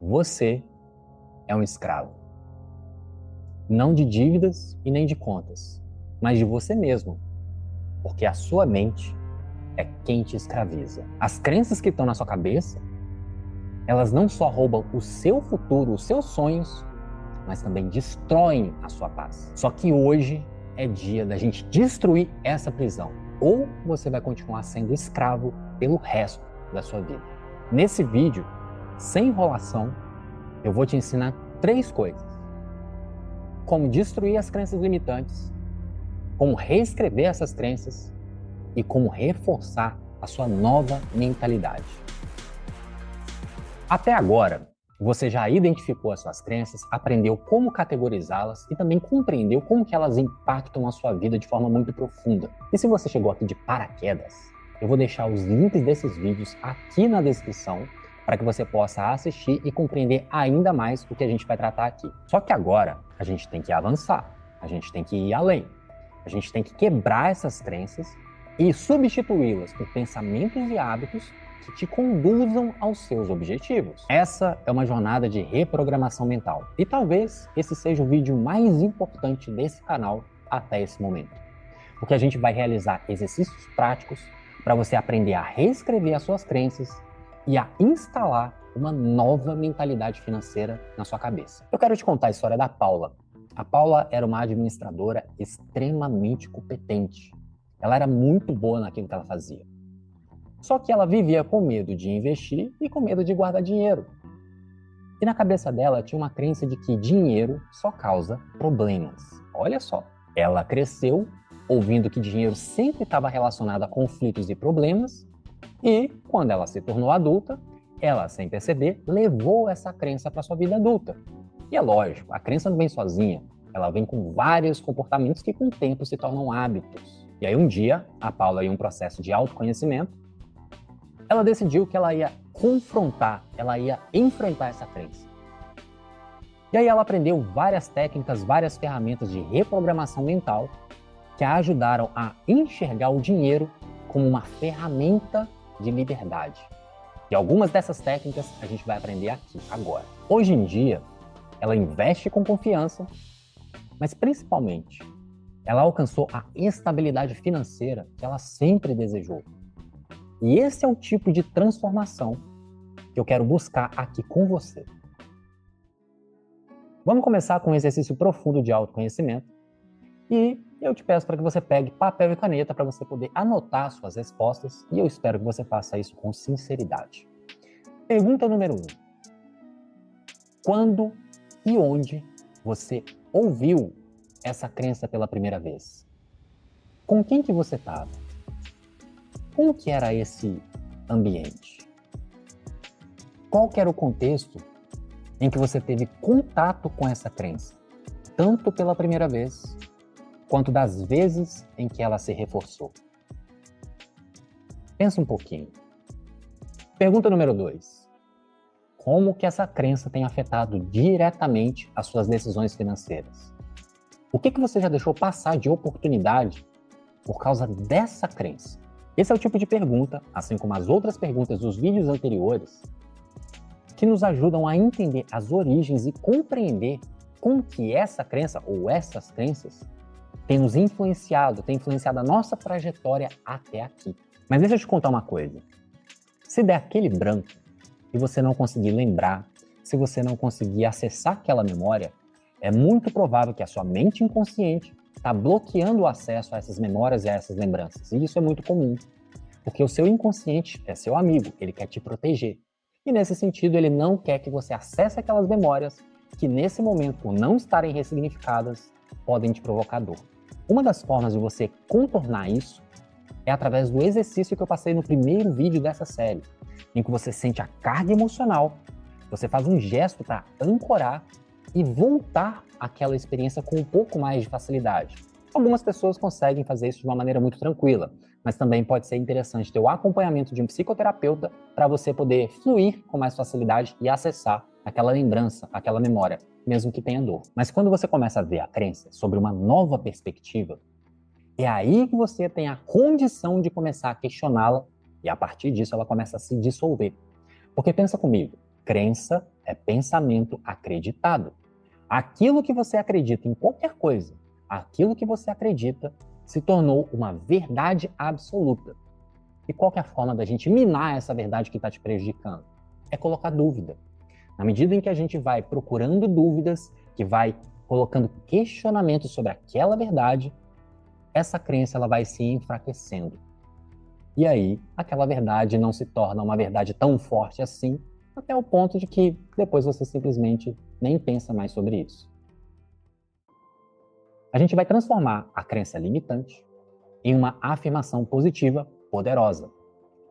Você é um escravo. Não de dívidas e nem de contas, mas de você mesmo. Porque a sua mente é quem te escraviza. As crenças que estão na sua cabeça, elas não só roubam o seu futuro, os seus sonhos, mas também destroem a sua paz. Só que hoje é dia da gente destruir essa prisão. Ou você vai continuar sendo escravo pelo resto da sua vida. Nesse vídeo, sem enrolação, eu vou te ensinar 3 coisas. Como destruir as crenças limitantes, como reescrever essas crenças e como reforçar a sua nova mentalidade. Até agora, você já identificou as suas crenças, aprendeu como categorizá-las e também compreendeu como que elas impactam a sua vida de forma muito profunda. E se você chegou aqui de paraquedas, eu vou deixar os links desses vídeos aqui na descrição para que você possa assistir e compreender ainda mais o que a gente vai tratar aqui. Só que agora a gente tem que avançar, a gente tem que ir além, a gente tem que quebrar essas crenças e substituí-las por pensamentos e hábitos que te conduzam aos seus objetivos. Essa é uma jornada de reprogramação mental. E talvez esse seja o vídeo mais importante desse canal até esse momento. Porque a gente vai realizar exercícios práticos para você aprender a reescrever as suas crenças e a instalar uma nova mentalidade financeira na sua cabeça. Eu quero te contar a história da Paula. A Paula era uma administradora extremamente competente. Ela era muito boa naquilo que ela fazia. Só que ela vivia com medo de investir e com medo de guardar dinheiro. E na cabeça dela tinha uma crença de que dinheiro só causa problemas. Olha só, ela cresceu ouvindo que dinheiro sempre estava relacionado a conflitos e problemas e, quando ela se tornou adulta, ela, sem perceber, levou essa crença para sua vida adulta. E é lógico, a crença não vem sozinha, ela vem com vários comportamentos que com o tempo se tornam hábitos. E aí um dia, a Paula, em um processo de autoconhecimento, ela decidiu que ela ia confrontar, ela ia enfrentar essa crença. E aí ela aprendeu várias técnicas, várias ferramentas de reprogramação mental que a ajudaram a enxergar o dinheiro como uma ferramenta de liberdade. E algumas dessas técnicas a gente vai aprender aqui, agora. Hoje em dia, ela investe com confiança, mas principalmente, ela alcançou a estabilidade financeira que ela sempre desejou. E esse é o tipo de transformação que eu quero buscar aqui com você. Vamos começar com um exercício profundo de autoconhecimento e eu te peço para que você pegue papel e caneta para você poder anotar suas respostas e eu espero que você faça isso com sinceridade. Pergunta número 1. Quando e onde você ouviu essa crença pela primeira vez? Com quem que você estava? Como que era esse ambiente? Qual que era o contexto em que você teve contato com essa crença? Tanto pela primeira vez, quanto das vezes em que ela se reforçou. Pensa um pouquinho. Pergunta número 2. Como que essa crença tem afetado diretamente as suas decisões financeiras? O que você já deixou passar de oportunidade por causa dessa crença? Esse é o tipo de pergunta, assim como as outras perguntas dos vídeos anteriores, que nos ajudam a entender as origens e compreender como que essa crença ou essas crenças tem nos influenciado, tem influenciado a nossa trajetória até aqui. Mas deixa eu te contar uma coisa. Se der aquele branco e você não conseguir lembrar, se você não conseguir acessar aquela memória, é muito provável que a sua mente inconsciente está bloqueando o acesso a essas memórias e a essas lembranças. E isso é muito comum, porque o seu inconsciente é seu amigo, ele quer te proteger. E nesse sentido, ele não quer que você acesse aquelas memórias que nesse momento, por não estarem ressignificadas, podem te provocar dor. Uma das formas de você contornar isso é através do exercício que eu passei no primeiro vídeo dessa série, em que você sente a carga emocional, você faz um gesto para ancorar e voltar àquela experiência com um pouco mais de facilidade. Algumas pessoas conseguem fazer isso de uma maneira muito tranquila, mas também pode ser interessante ter o acompanhamento de um psicoterapeuta para você poder fluir com mais facilidade e acessar aquela lembrança, aquela memória, mesmo que tenha dor. Mas quando você começa a ver a crença sobre uma nova perspectiva, é aí que você tem a condição de começar a questioná-la e a partir disso ela começa a se dissolver. Porque pensa comigo, crença é pensamento acreditado. Aquilo que você acredita em qualquer coisa, aquilo que você acredita se tornou uma verdade absoluta. E qual que é a forma da gente minar essa verdade que está te prejudicando? É colocar dúvida. Na medida em que a gente vai procurando dúvidas, que vai colocando questionamentos sobre aquela verdade, essa crença ela vai se enfraquecendo. E aí, aquela verdade não se torna uma verdade tão forte assim, até o ponto de que depois você simplesmente nem pensa mais sobre isso. A gente vai transformar a crença limitante em uma afirmação positiva poderosa.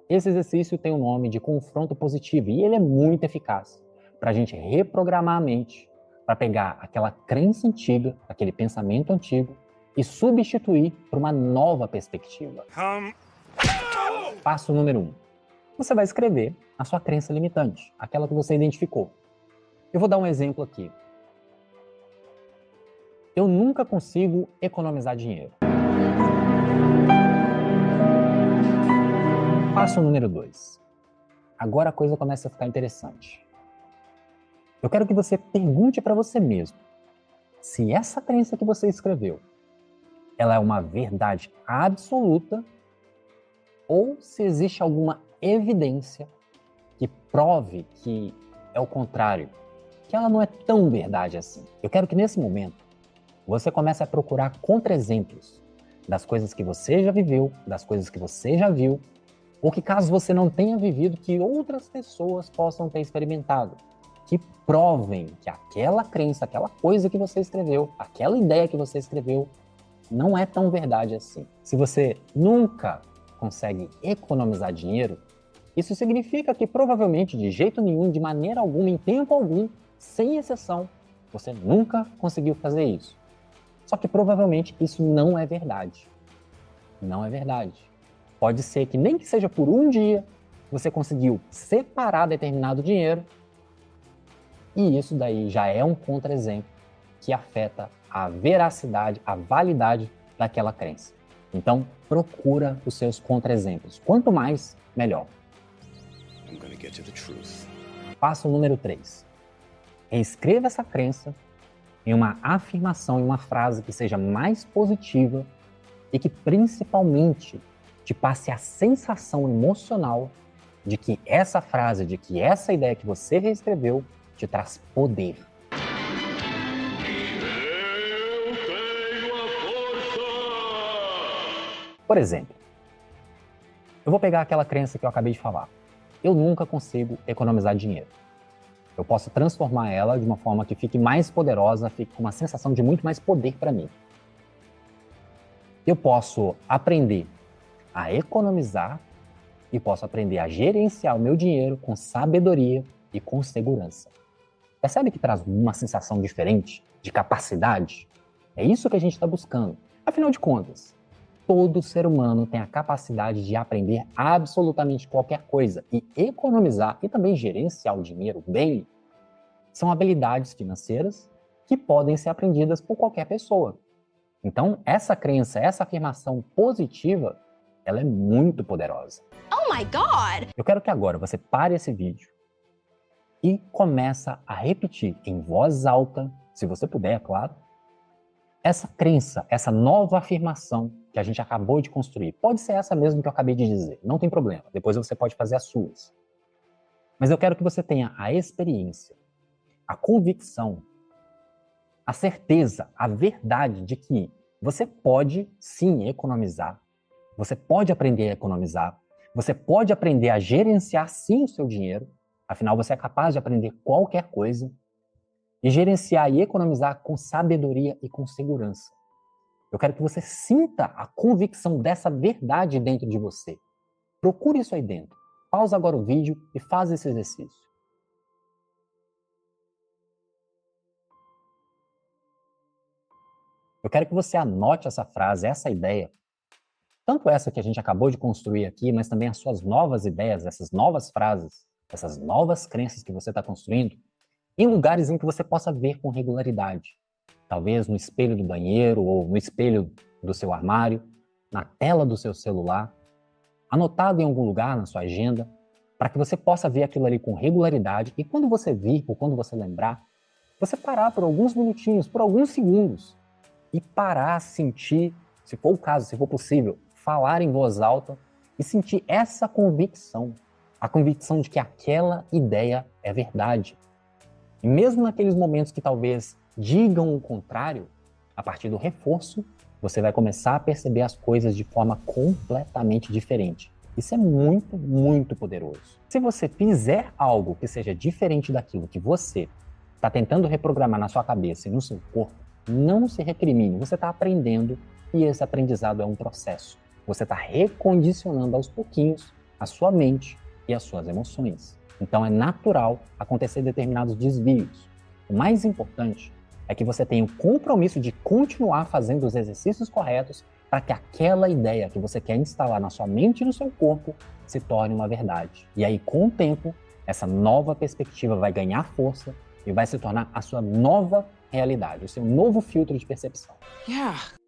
Esse exercício tem o nome de confronto positivo e ele é muito eficaz para a gente reprogramar a mente, para pegar aquela crença antiga, aquele pensamento antigo e substituir por uma nova perspectiva. Passo número 1. Você vai escrever a sua crença limitante, aquela que você identificou. Eu vou dar um exemplo aqui. Eu nunca consigo economizar dinheiro. Passo número 2. Agora a coisa começa a ficar interessante. Eu quero que você pergunte para você mesmo se essa crença que você escreveu, ela é uma verdade absoluta ou se existe alguma evidência que prove que é o contrário, que ela não é tão verdade assim. Eu quero que nesse momento você comece a procurar contra-exemplos das coisas que você já viveu, das coisas que você já viu, ou que caso você não tenha vivido, que outras pessoas possam ter experimentado, que provem que aquela crença, aquela coisa que você escreveu, aquela ideia que você escreveu, não é tão verdade assim. Se você nunca consegue economizar dinheiro, isso significa que provavelmente, de jeito nenhum, de maneira alguma, em tempo algum, sem exceção, você nunca conseguiu fazer isso. Só que provavelmente isso não é verdade. Não é verdade. Pode ser que nem que seja por um dia, você conseguiu separar determinado dinheiro e isso daí já é um contra-exemplo que afeta a veracidade, a validade daquela crença. Então, procura os seus contra-exemplos. Quanto mais, melhor. Passo número 3. Reescreva essa crença em uma afirmação, em uma frase que seja mais positiva e que principalmente te passe a sensação emocional de que essa frase, de que essa ideia que você reescreveu te traz poder. Eu tenho a força! Por exemplo, eu vou pegar aquela crença que eu acabei de falar. Eu nunca consigo economizar dinheiro. Eu posso transformar ela de uma forma que fique mais poderosa, fique com uma sensação de muito mais poder para mim. Eu posso aprender a economizar e posso aprender a gerenciar o meu dinheiro com sabedoria e com segurança. Percebe que traz uma sensação diferente de capacidade? É isso que a gente está buscando. Afinal de contas, todo ser humano tem a capacidade de aprender absolutamente qualquer coisa e economizar e também gerenciar o dinheiro bem são habilidades financeiras que podem ser aprendidas por qualquer pessoa. Então, essa crença, essa afirmação positiva, ela é muito poderosa. Oh my God! Eu quero que agora você pare esse vídeo e começa a repetir em voz alta, se você puder, é claro, essa crença, essa nova afirmação que a gente acabou de construir. Pode ser essa mesmo que eu acabei de dizer, não tem problema. Depois você pode fazer as suas. Mas eu quero que você tenha a experiência, a convicção, a certeza, a verdade de que você pode sim economizar, você pode aprender a economizar, você pode aprender a gerenciar sim o seu dinheiro, afinal você é capaz de aprender qualquer coisa, e gerenciar e economizar com sabedoria e com segurança. Eu quero que você sinta a convicção dessa verdade dentro de você. Procure isso aí dentro. Pausa agora o vídeo e faz esse exercício. Eu quero que você anote essa frase, essa ideia, tanto essa que a gente acabou de construir aqui, mas também as suas novas ideias, essas novas frases, essas novas crenças que você está construindo, em lugares em que você possa ver com regularidade. Talvez no espelho do banheiro ou no espelho do seu armário, na tela do seu celular, anotado em algum lugar na sua agenda. para que você possa ver aquilo ali com regularidade e quando você vir ou quando você lembrar, você parar por alguns minutinhos, por alguns segundos e parar, sentir, se for o caso, se for possível, falar em voz alta e sentir essa convicção, a convicção de que aquela ideia é verdade. E mesmo naqueles momentos que talvez digam o contrário, a partir do reforço, você vai começar a perceber as coisas de forma completamente diferente. Isso é muito, muito poderoso. Se você fizer algo que seja diferente daquilo que você está tentando reprogramar na sua cabeça e no seu corpo, não se recrimine. Você está aprendendo e esse aprendizado é um processo. Você está recondicionando aos pouquinhos a sua mente e as suas emoções. Então é natural acontecer determinados desvios. O mais importante é que você tenha o compromisso de continuar fazendo os exercícios corretos para que aquela ideia que você quer instalar na sua mente e no seu corpo se torne uma verdade. E aí, com o tempo, essa nova perspectiva vai ganhar força e vai se tornar a sua nova realidade, o seu novo filtro de percepção.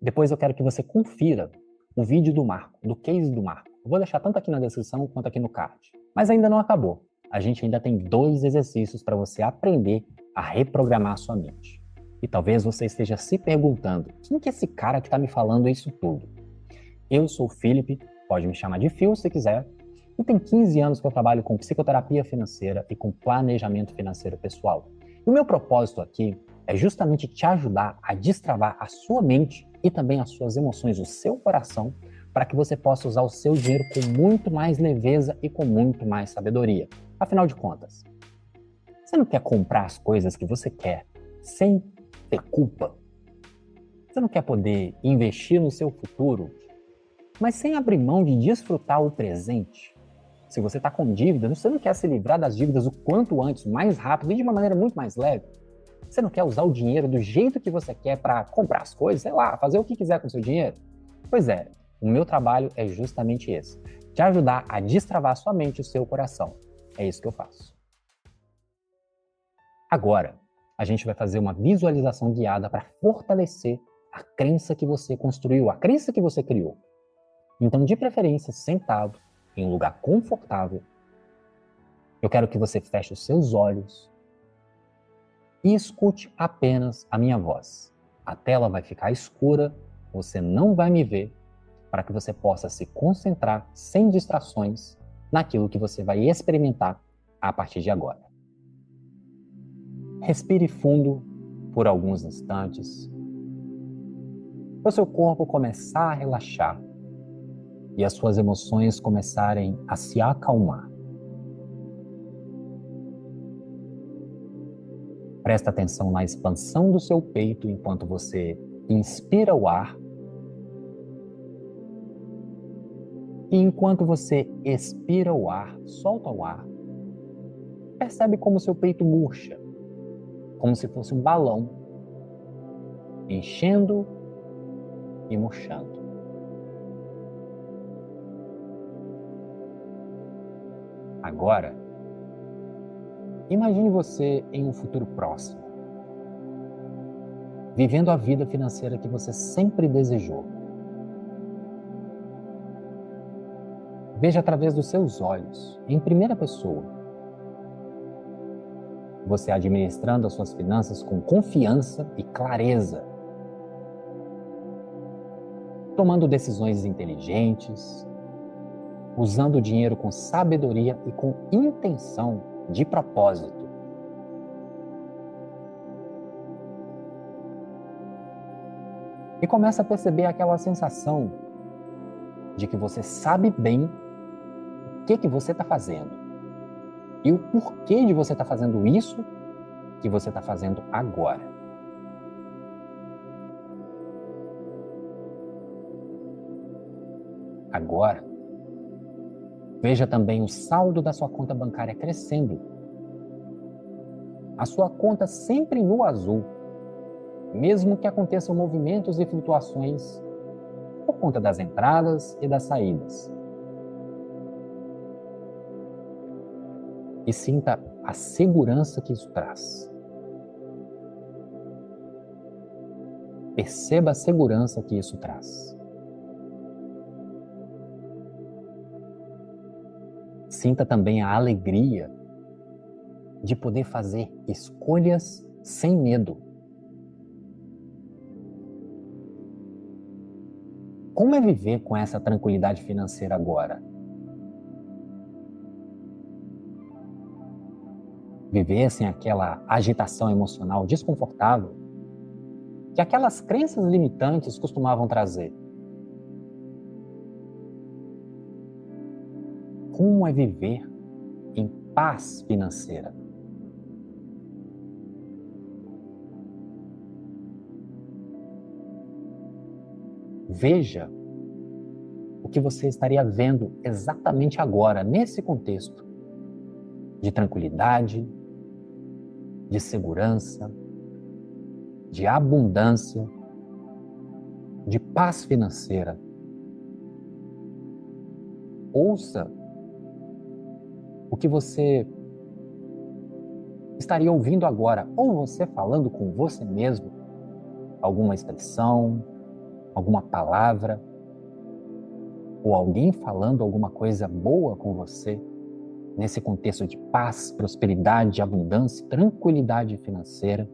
Depois eu quero que você confira o vídeo do Marco, do case do Marco. Eu vou deixar tanto aqui na descrição quanto aqui no card. Mas ainda não acabou. A gente ainda tem 2 exercícios para você aprender a reprogramar a sua mente. E talvez você esteja se perguntando, quem que é esse cara que está me falando isso tudo? Eu sou o Felipe, pode me chamar de Phil se quiser, e tem 15 anos que eu trabalho com psicoterapia financeira e com planejamento financeiro pessoal. E o meu propósito aqui é justamente te ajudar a destravar a sua mente e também as suas emoções, o seu coração, para que você possa usar o seu dinheiro com muito mais leveza e com muito mais sabedoria. Afinal de contas, você não quer comprar as coisas que você quer sem ter culpa? Você não quer poder investir no seu futuro, mas sem abrir mão de desfrutar o presente? Se você está com dívida, você não quer se livrar das dívidas o quanto antes, mais rápido e de uma maneira muito mais leve? Você não quer usar o dinheiro do jeito que você quer para comprar as coisas, sei lá, fazer o que quiser com o seu dinheiro? Pois é, o meu trabalho é justamente esse, te ajudar a destravar a sua mente e o seu coração. É isso que eu faço. Agora, a gente vai fazer uma visualização guiada para fortalecer a crença que você construiu, a crença que você criou. Então, de preferência, sentado, em um lugar confortável, eu quero que você feche os seus olhos e escute apenas a minha voz. A tela vai ficar escura, você não vai me ver, para que você possa se concentrar sem distrações naquilo que você vai experimentar a partir de agora. Respire fundo por alguns instantes, para o seu corpo começar a relaxar e as suas emoções começarem a se acalmar. Presta atenção na expansão do seu peito enquanto você inspira o ar e enquanto você expira o ar, solta o ar. Percebe como seu peito murcha, como se fosse um balão, enchendo e murchando. Agora, imagine você em um futuro próximo, vivendo a vida financeira que você sempre desejou. Veja através dos seus olhos, em primeira pessoa, você administrando as suas finanças com confiança e clareza, tomando decisões inteligentes, usando o dinheiro com sabedoria e com intenção de propósito. E começa a perceber aquela sensação de que você sabe bem o que você está fazendo e o porquê de você estar fazendo isso que você está fazendo agora. Agora, veja também o saldo da sua conta bancária crescendo. A sua conta sempre no azul, mesmo que aconteçam movimentos e flutuações por conta das entradas e das saídas. E sinta a segurança que isso traz. Perceba a segurança que isso traz. sinta também a alegria de poder fazer escolhas sem medo. Como é viver com essa tranquilidade financeira agora? Viver sem aquela agitação emocional desconfortável que aquelas crenças limitantes costumavam trazer. Como é viver em paz financeira? Veja o que você estaria vendo exatamente agora, nesse contexto de tranquilidade, de segurança, de abundância, de paz financeira. Ouça o que você estaria ouvindo agora, ou você falando com você mesmo, alguma expressão, alguma palavra, ou alguém falando alguma coisa boa com você, nesse contexto de paz, prosperidade, abundância, tranquilidade financeira.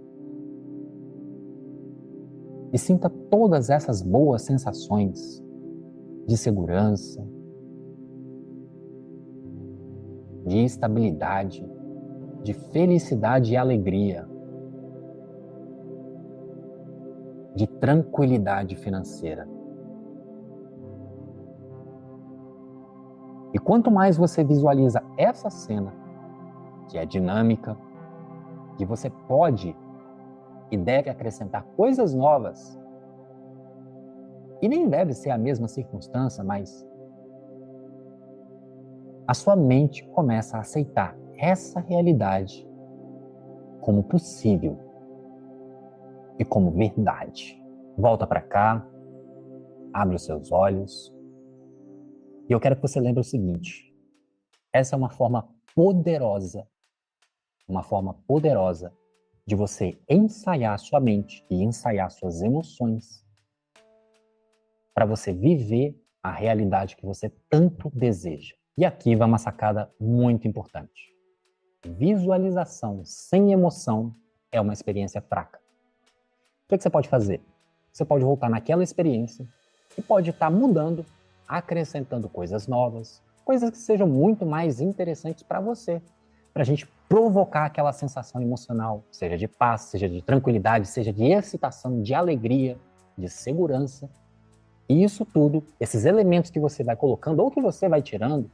E sinta todas essas boas sensações de segurança, de estabilidade, de felicidade e alegria, de tranquilidade financeira. E quanto mais você visualiza essa cena, que é dinâmica, que você pode e deve acrescentar coisas novas, e nem deve ser a mesma circunstância, mas a sua mente começa a aceitar essa realidade como possível e como verdade. Volta para cá, abre os seus olhos, e eu quero que você lembre o seguinte: essa é uma forma poderosa de você ensaiar sua mente e ensaiar suas emoções para você viver a realidade que você tanto deseja. E aqui vai uma sacada muito importante. Visualização sem emoção é uma experiência fraca. O que você pode fazer? Você pode voltar naquela experiência e pode estar mudando, acrescentando coisas novas, coisas que sejam muito mais interessantes para você, para a gente provocar aquela sensação emocional, seja de paz, seja de tranquilidade, seja de excitação, de alegria, de segurança. E isso tudo, esses elementos que você vai colocando ou que você vai tirando,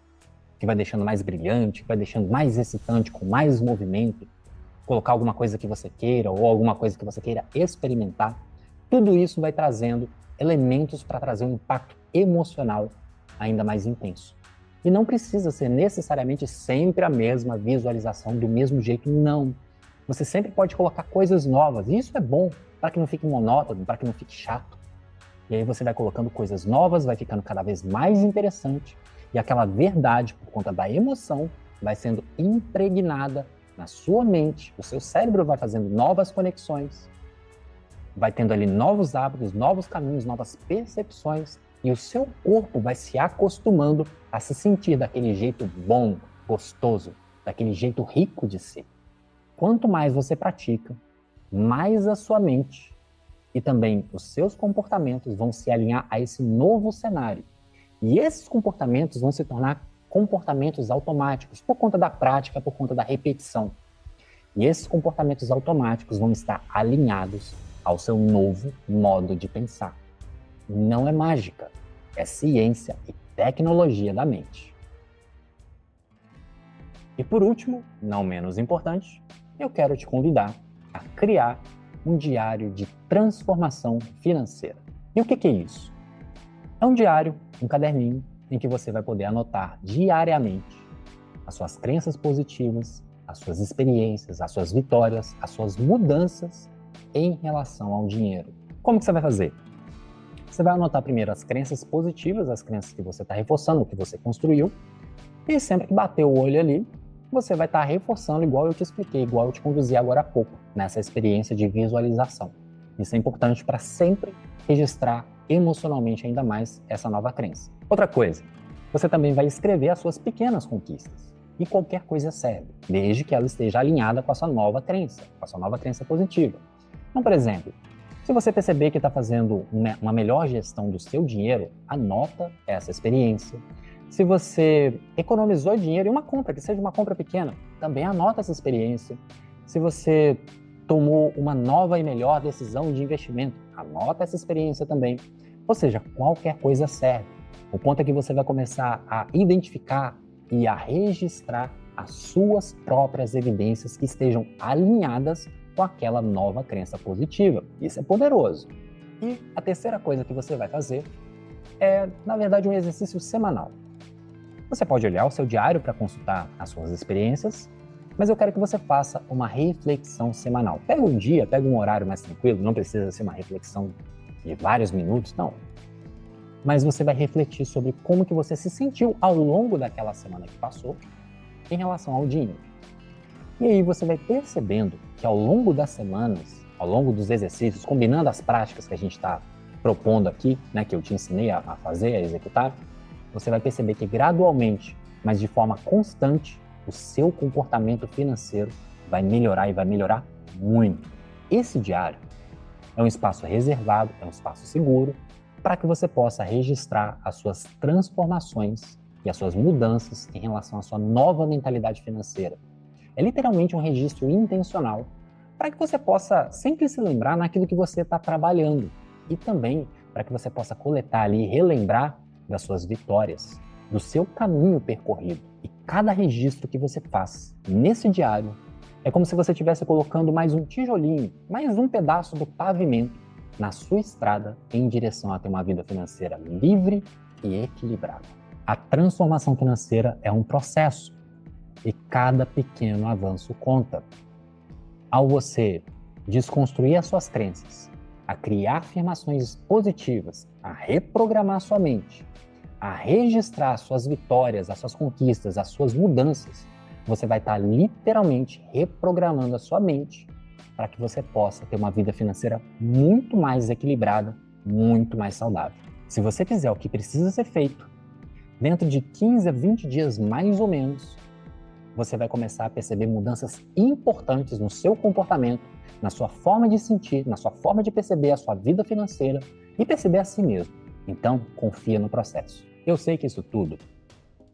que vai deixando mais brilhante, que vai deixando mais excitante, com mais movimento, colocar alguma coisa que você queira ou alguma coisa que você queira experimentar, tudo isso vai trazendo elementos para trazer um impacto emocional ainda mais intenso. E não precisa ser necessariamente sempre a mesma visualização do mesmo jeito, não. Você sempre pode colocar coisas novas, e isso é bom, para que não fique monótono, para que não fique chato. E aí você vai colocando coisas novas, vai ficando cada vez mais interessante, e aquela verdade, por conta da emoção, vai sendo impregnada na sua mente, o seu cérebro vai fazendo novas conexões, vai tendo ali novos hábitos, novos caminhos, novas percepções, e o seu corpo vai se acostumando a se sentir daquele jeito bom, gostoso, daquele jeito rico de si. Quanto mais você pratica, mais a sua mente e também os seus comportamentos vão se alinhar a esse novo cenário. E esses comportamentos vão se tornar comportamentos automáticos, por conta da prática, por conta da repetição. E esses comportamentos automáticos vão estar alinhados ao seu novo modo de pensar. Não é mágica, é ciência e tecnologia da mente. E por último, não menos importante, eu quero te convidar a criar um diário de transformação financeira. E o que é isso? É um diário, um caderninho, em que você vai poder anotar diariamente as suas crenças positivas, as suas experiências, as suas vitórias, as suas mudanças em relação ao dinheiro. Como que você vai fazer? Você vai anotar primeiro as crenças positivas, as crenças que você está reforçando, o que você construiu, e sempre que bater o olho ali, você vai estar reforçando igual eu te expliquei, igual eu te conduzi agora há pouco, nessa experiência de visualização. Isso é importante para sempre registrar emocionalmente ainda mais essa nova crença. Outra coisa, Você também vai escrever as suas pequenas conquistas. E qualquer coisa serve, desde que ela esteja alinhada com a sua nova crença, com a sua nova crença positiva. Então, por exemplo, se você perceber que está fazendo uma melhor gestão do seu dinheiro, anota essa experiência. Se você economizou dinheiro em uma compra, que seja uma compra pequena, também anota essa experiência. Se você tomou uma nova e melhor decisão de investimento, anota essa experiência também. Ou seja, qualquer coisa serve. O ponto é que você vai começar a identificar e a registrar as suas próprias evidências que estejam alinhadas com aquela nova crença positiva. Isso é poderoso. E a terceira coisa que você vai fazer é, na verdade, um exercício semanal. Você pode olhar o seu diário para consultar as suas experiências, mas eu quero que você faça uma reflexão semanal. Pega um dia, pega um horário mais tranquilo, não precisa ser uma reflexão de vários minutos, não. Mas você vai refletir sobre como que você se sentiu ao longo daquela semana que passou em relação ao dinheiro. E aí você vai percebendo que ao longo das semanas, ao longo dos exercícios, combinando as práticas que a gente está propondo aqui, né, que eu te ensinei a fazer, a executar, você vai perceber que gradualmente, mas de forma constante, o seu comportamento financeiro vai melhorar e vai melhorar muito. Esse diário é um espaço reservado, é um espaço seguro, para que você possa registrar as suas transformações e as suas mudanças em relação à sua nova mentalidade financeira. É literalmente um registro intencional para que você possa sempre se lembrar naquilo que você está trabalhando e também para que você possa coletar ali e relembrar das suas vitórias, do seu caminho percorrido. E cada registro que você faz nesse diário é como se você estivesse colocando mais um tijolinho, mais um pedaço do pavimento na sua estrada em direção a ter uma vida financeira livre e equilibrada. A transformação financeira é um processo e cada pequeno avanço conta. Ao você desconstruir as suas crenças, a criar afirmações positivas, a reprogramar sua mente, a registrar as suas vitórias, as suas conquistas, as suas mudanças, você vai estar literalmente reprogramando a sua mente para que você possa ter uma vida financeira muito mais equilibrada, muito mais saudável. Se você fizer o que precisa ser feito, dentro de 15 a 20 dias mais ou menos, você vai começar a perceber mudanças importantes no seu comportamento, na sua forma de sentir, na sua forma de perceber a sua vida financeira e perceber a si mesmo. Então, confia no processo. Eu sei que isso tudo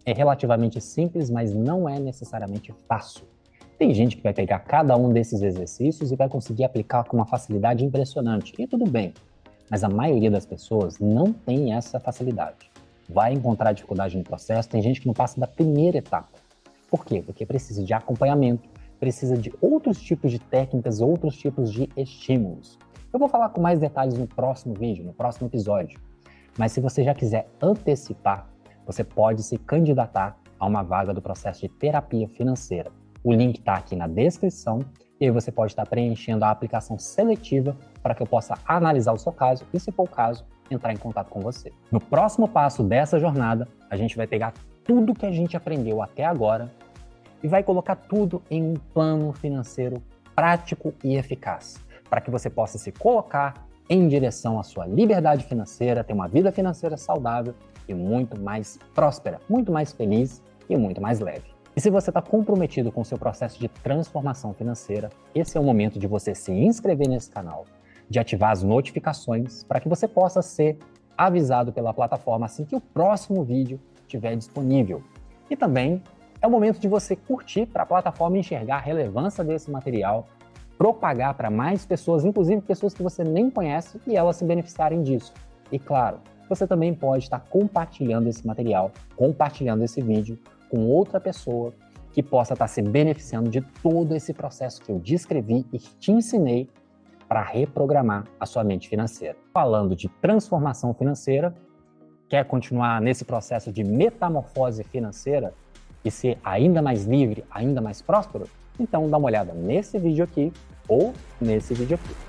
é relativamente simples, mas não é necessariamente fácil. Tem gente que vai pegar cada um desses exercícios e vai conseguir aplicar com uma facilidade impressionante. E tudo bem, mas a maioria das pessoas não tem essa facilidade. Vai encontrar dificuldade no processo, tem gente que não passa da primeira etapa. Por quê? Porque precisa de acompanhamento, precisa de outros tipos de técnicas, outros tipos de estímulos. Eu vou falar com mais detalhes no próximo vídeo, no próximo episódio. Mas se você já quiser antecipar, você pode se candidatar a uma vaga do processo de terapia financeira. O link está aqui na descrição e aí você pode estar preenchendo a aplicação seletiva para que eu possa analisar o seu caso e, se for o caso, entrar em contato com você. No próximo passo dessa jornada, a gente vai pegar tudo que a gente aprendeu até agora e vai colocar tudo em um plano financeiro prático e eficaz, para que você possa se colocar em direção à sua liberdade financeira, ter uma vida financeira saudável e muito mais próspera, muito mais feliz e muito mais leve. E se você está comprometido com o seu processo de transformação financeira, esse é o momento de você se inscrever nesse canal, de ativar as notificações para que você possa ser avisado pela plataforma assim que o próximo vídeo estiver disponível. E também é o momento de você curtir para a plataforma enxergar a relevância desse material, propagar para mais pessoas, inclusive pessoas que você nem conhece, e elas se beneficiarem disso. E claro, você também pode estar compartilhando esse material, compartilhando esse vídeo com outra pessoa que possa estar se beneficiando de todo esse processo que eu descrevi e que te ensinei para reprogramar a sua mente financeira. Falando de transformação financeira, quer continuar nesse processo de metamorfose financeira e ser ainda mais livre, ainda mais próspero? Então dá uma olhada nesse vídeo aqui ou nesse vídeo aqui.